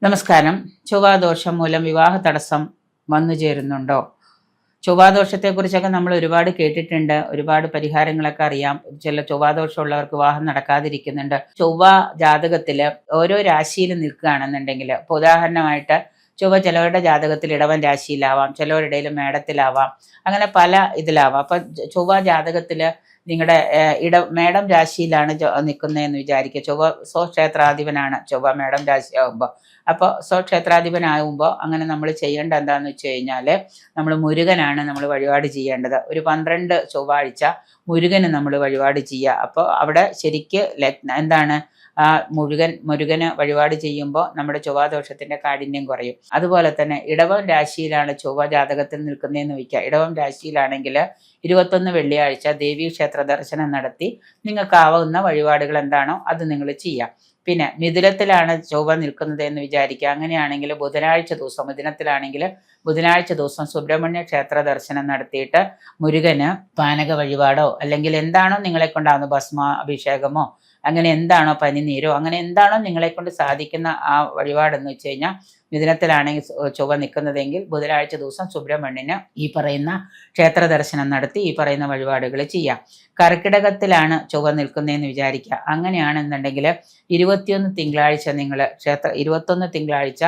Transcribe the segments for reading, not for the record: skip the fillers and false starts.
നമസ്കാരം. ചൊവ്വാദോഷം മൂലം വിവാഹ തടസ്സം വന്നു ചേരുന്നുണ്ടോ? ചൊവ്വാദോഷത്തെക്കുറിച്ചൊക്കെ നമ്മൾ ഒരുപാട് കേട്ടിട്ടുണ്ട്. ഒരുപാട് പരിഹാരങ്ങളൊക്കെ അറിയാം. ചില ചൊവ്വാദോഷമുള്ളവർക്ക് വിവാഹം നടക്കാതിരിക്കുന്നുണ്ട്. ചൊവ്വ ജാതകത്തിൽ ഓരോ രാശിയിൽ നിൽക്കുകയാണെന്നുണ്ടെങ്കിൽ, ഇപ്പോൾ ഉദാഹരണമായിട്ട് ചൊവ്വ ചിലവരുടെ ജാതകത്തിൽ ഇടവൻ രാശിയിലാവാം, ചിലവരുടെയിൽ മേടത്തിലാവാം, അങ്ങനെ പല ഇതിലാവാം. അപ്പം ചൊവ്വ ജാതകത്തിൽ നിങ്ങളുടെ മേടം രാശിയിലാണ് നിൽക്കുന്നതെന്ന് വിചാരിക്കുക. ചൊവ്വ സ്വക്ഷേത്രാധിപനാണ് ചൊവ്വ മേടം രാശി ആകുമ്പോൾ. അപ്പോൾ സ്വക്ഷേത്രാധിപനാകുമ്പോൾ അങ്ങനെ നമ്മൾ ചെയ്യേണ്ട എന്താണെന്ന് വെച്ച് കഴിഞ്ഞാൽ, നമ്മൾ മുരുകനാണ് നമ്മൾ വഴിപാട് ചെയ്യേണ്ടത്. ഒരു 12 ചൊവ്വാഴ്ച മുരുകന് നമ്മൾ വഴിപാട് ചെയ്യുക. അപ്പോൾ അവിടെ ശരിക്ക് എന്താണ് മുരുകന് വഴിപാട് ചെയ്യുമ്പോൾ നമ്മുടെ ചൊവ്വാദോഷത്തിന്റെ കാഠിന്യം കുറയും. അതുപോലെ തന്നെ ഇടവം രാശിയിലാണ് ചൊവ്വ ജാതകത്തിൽ നിൽക്കുന്നതെന്ന് വയ്ക്കുക. ഇടവം രാശിയിലാണെങ്കിൽ 21 വെള്ളിയാഴ്ച ദേവീ ക്ഷേത്ര ദർശനം നടത്തി നിങ്ങൾക്കാവുന്ന വഴിപാടുകൾ എന്താണോ അത് നിങ്ങൾ ചെയ്യാം. പിന്നെ മിഥുനത്തിലാണ് ചൊവ്വ നിൽക്കുന്നത് എന്ന് വിചാരിക്കുക. അങ്ങനെയാണെങ്കിൽ ബുധനാഴ്ച ദിവസം, മിഥുനത്തിലാണെങ്കിൽ ബുധനാഴ്ച ദിവസം സുബ്രഹ്മണ്യ ക്ഷേത്ര ദർശനം നടത്തിയിട്ട് മുരുകന് പാനക വഴിപാടോ അല്ലെങ്കിൽ എന്താണോ നിങ്ങളെ കൊണ്ടാവുന്ന ഭസ്മ അഭിഷേകമോ അങ്ങനെ എന്താണോ പനിനീരോ അങ്ങനെ എന്താണോ നിങ്ങളെ കൊണ്ട് സാധിക്കുന്ന ആ വഴിപാടെന്ന് വെച്ച് കഴിഞ്ഞാൽ, മിഥുനത്തിലാണെങ്കിൽ ചൊവ്വ നിൽക്കുന്നതെങ്കിൽ ബുധനാഴ്ച ദിവസം സുബ്രഹ്മണ്യന് ഈ പറയുന്ന ക്ഷേത്ര ദർശനം നടത്തി ഈ പറയുന്ന വഴിപാടുകൾ ചെയ്യാം. കർക്കിടകത്തിലാണ് ചൊവ്വ നിൽക്കുന്നതെന്ന് വിചാരിക്കുക. അങ്ങനെയാണെന്നുണ്ടെങ്കിൽ 21 തിങ്കളാഴ്ച നിങ്ങൾ 21 തിങ്കളാഴ്ച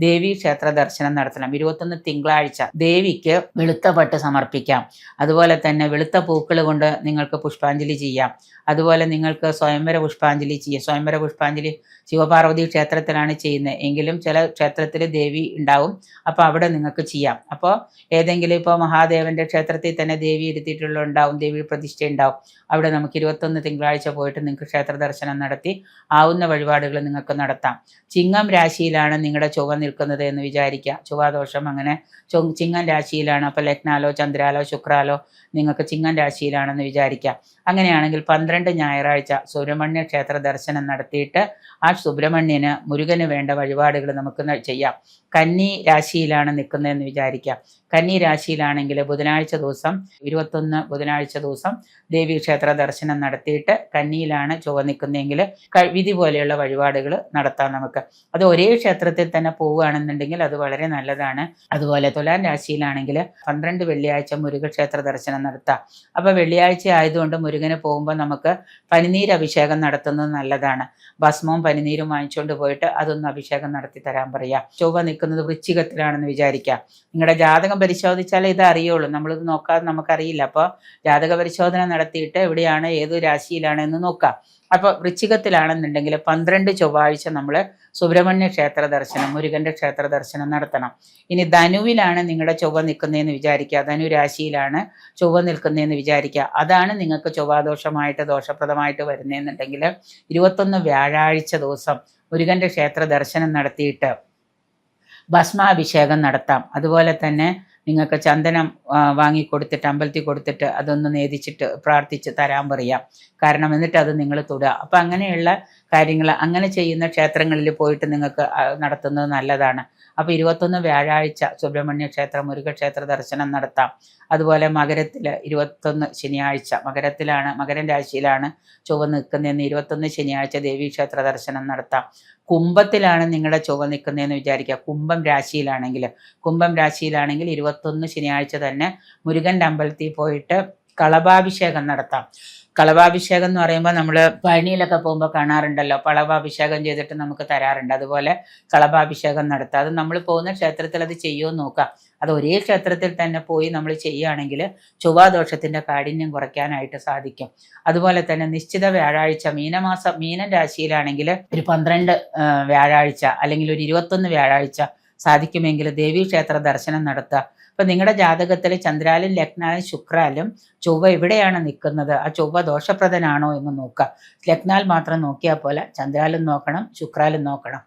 ദേവി ക്ഷേത്ര ദർശനം നടത്തണം. 21 തിങ്കളാഴ്ച ദേവിക്ക് വെളുത്ത പട്ട് സമർപ്പിക്കാം. അതുപോലെ തന്നെ വെളുത്ത പൂക്കൾ കൊണ്ട് നിങ്ങൾക്ക് പുഷ്പാഞ്ജലി ചെയ്യാം. അതുപോലെ നിങ്ങൾക്ക് സ്വയംവര പുഷ്പാഞ്ജലി ചെയ്യാം. സ്വയംവര പുഷ്പാഞ്ജലി ശിവപാർവതി ക്ഷേത്രത്തിലാണ് ചെയ്യുന്നത് എങ്കിലും ചില ക്ഷേത്രത്തിൽ ദേവി ഉണ്ടാവും. അപ്പോൾ അവിടെ നിങ്ങൾക്ക് ചെയ്യാം. അപ്പോൾ ഏതെങ്കിലും ഇപ്പോൾ മഹാദേവന്റെ ക്ഷേത്രത്തിൽ തന്നെ ദേവി ഇരുത്തിയിട്ടുള്ള ഉണ്ടാവും, ദേവി പ്രതിഷ്ഠ ഉണ്ടാവും. അവിടെ നമുക്ക് 21 തിങ്കളാഴ്ച പോയിട്ട് നിങ്ങൾക്ക് ക്ഷേത്ര ദർശനം നടത്തി ആവുന്ന വഴിപാടുകൾ നിങ്ങൾക്ക് നടത്താം. ചിങ്ങം രാശിയിലാണ് നിങ്ങളുടെ ചൊവ്വ നിൽക്കുന്നത് എന്ന് വിചാരിക്കുക. ചൊവ്വാദോഷം അങ്ങനെ ചിങ്ങം രാശിയിലാണ്. അപ്പോൾ ലഗ്നാലോ ചന്ദ്രാലോ ശുക്രാലോ നിങ്ങൾക്ക് ചിങ്ങം രാശിയിലാണെന്ന് വിചാരിക്കുക. അങ്ങനെയാണെങ്കിൽ 12 ഞായറാഴ്ച സുബ്രഹ്മണ്യ ക്ഷേത്ര ദർശനം നടത്തിയിട്ട് ആ സുബ്രഹ്മണ്യന് മുരുകന് വേണ്ട വഴിപാടുകൾ നമുക്ക് ചെയ്യാം. കന്നി രാശിയിലാണ് നിൽക്കുന്നതെന്ന് വിചാരിക്കുക. കന്നി രാശിയിലാണെങ്കിൽ ബുധനാഴ്ച ദിവസം 21 ബുധനാഴ്ച ദിവസം ദേവീ ക്ഷേത്ര ദർശനം നടത്തിയിട്ട് കന്നിയിലാണ് ചൊവ്വ നിൽക്കുന്നതെങ്കിൽ വിധി പോലെയുള്ള വഴിപാടുകൾ നടത്താം നമുക്ക്. അത് ഒരേ ക്ഷേത്രത്തിൽ തന്നെ പോവുകയാണെന്നുണ്ടെങ്കിൽ അത് വളരെ നല്ലതാണ്. അതുപോലെ തുലാം രാശിയിലാണെങ്കിൽ 12 വെള്ളിയാഴ്ച മുരുകക്ഷേത്ര ദർശനം നടത്താം. അപ്പോൾ വെള്ളിയാഴ്ച ആയതുകൊണ്ട് മുരുകന് പോകുമ്പോൾ നമുക്ക് പനിനീര് അഭിഷേകം നടത്തുന്നത് നല്ലതാണ്. ഭസ്മവും പനിനീരും വാങ്ങിച്ചുകൊണ്ട് പോയിട്ട് അതൊന്ന് അഭിഷേകം നടത്തി തരാൻ പറയുക. ചൊവ്വ നിൽക്കുന്നത് വൃശ്ചികത്തിലാണെന്ന് വിചാരിക്കുക. നിങ്ങളുടെ ജാതകം പരിശോധിച്ചാലേ ഇത് അറിയുള്ളൂ. നമ്മളിത് നോക്കാതെ നമുക്കറിയില്ല. അപ്പോൾ ജാതക പരിശോധന നടത്തിയിട്ട് എവിടെയാണ് ഏത് രാശിയിലാണ് എന്ന് നോക്കാം. അപ്പോൾ വൃശ്ചികത്തിലാണെന്നുണ്ടെങ്കിൽ 12 ചൊവ്വാഴ്ച നമ്മൾ സുബ്രഹ്മണ്യ ക്ഷേത്ര ദർശനം, മുരുകന്റെ ക്ഷേത്ര ദർശനം നടത്തണം. ഇനി ധനുവിലാണ് നിങ്ങളുടെ ചൊവ്വ നിൽക്കുന്നതെന്ന് വിചാരിക്കുക. ധനു രാശിയിലാണ് ചൊവ്വ നിൽക്കുന്നതെന്ന് വിചാരിക്കുക. അതാണ് നിങ്ങൾക്ക് ചൊവ്വാദോഷമായിട്ട് ദോഷപ്രദമായിട്ട് വരുന്നതെന്നുണ്ടെങ്കിൽ 21 വ്യാഴാഴ്ച ദിവസം മുരുകന്റെ ക്ഷേത്ര ദർശനം നടത്തിയിട്ട് ഭസ്മാഭിഷേകം നടത്താം. അതുപോലെ തന്നെ നിങ്ങൾക്ക് ചന്ദനം വാങ്ങിക്കൊടുത്തിട്ട് അമ്പലത്തിൽ കൊടുത്തിട്ട് അതൊന്ന് നേദിച്ചിട്ട് പ്രാർത്ഥിച്ച് തരാൻ പറയാം. കാരണം എന്നിട്ട് അത് നിങ്ങൾ തൊടുക. അപ്പം അങ്ങനെയുള്ള കാര്യങ്ങൾ അങ്ങനെ ചെയ്യുന്ന ക്ഷേത്രങ്ങളിൽ പോയിട്ട് നിങ്ങൾക്ക് നടത്തുന്നത് നല്ലതാണ്. അപ്പോൾ 21 വ്യാഴാഴ്ച സുബ്രഹ്മണ്യ ക്ഷേത്ര മുരുകക്ഷേത്ര ദർശനം നടത്താം. അതുപോലെ മകരത്തിൽ 21 ശനിയാഴ്ച മകരം രാശിയിലാണ് ചൊവ്വ നിൽക്കുന്നതെന്ന് 21 ശനിയാഴ്ച ദേവീ ക്ഷേത്ര ദർശനം നടത്താം. കുംഭത്തിലാണ് നിങ്ങളുടെ ചൊവ്വ നിൽക്കുന്നതെന്ന് വിചാരിക്കുക. കുംഭം രാശിയിലാണെങ്കിൽ 21 ശനിയാഴ്ച തന്നെ മുരുകൻ്റെ അമ്പലത്തിൽ പോയിട്ട് കളഭാഭിഷേകം നടത്താം. കളഭാഭിഷേകം എന്ന് പറയുമ്പോൾ നമ്മൾ പഴനിയിലൊക്കെ പോകുമ്പോൾ കാണാറുണ്ടല്ലോ, കളഭാഭിഷേകം ചെയ്തിട്ട് നമുക്ക് തരാറുണ്ട്. അതുപോലെ കളഭാഭിഷേകം നടത്താം. അത് നമ്മൾ പോകുന്ന ക്ഷേത്രത്തിൽ അത് ചെയ്യുമെന്ന് നോക്കാം. അത് ഒരേ ക്ഷേത്രത്തിൽ തന്നെ പോയി നമ്മൾ ചെയ്യുകയാണെങ്കിൽ ചൊവ്വാദോഷത്തിൻ്റെ കാഠിന്യം കുറയ്ക്കാനായിട്ട് സാധിക്കും. അതുപോലെ തന്നെ നിശ്ചിത വ്യാഴാഴ്ച മീനം രാശിയിലാണെങ്കിൽ ഒരു 12 വ്യാഴാഴ്ച അല്ലെങ്കിൽ ഒരു 21 വ്യാഴാഴ്ച സാധിക്കുമെങ്കിൽ ദേവീ ക്ഷേത്ര ദർശനം നടത്തുക. അപ്പം നിങ്ങളുടെ ജാതകത്തിൽ ചന്ദ്രാലും ലഗ്നാലും ശുക്രാലും ചൊവ്വ എവിടെയാണ് നിൽക്കുന്നത്, ആ ചൊവ്വ ദോഷപ്രദനാണോ എന്ന് നോക്കുക. ലഗ്നാൽ മാത്രം നോക്കിയാൽ പോലെ ചന്ദ്രാലും നോക്കണം, ശുക്രാലും നോക്കണം.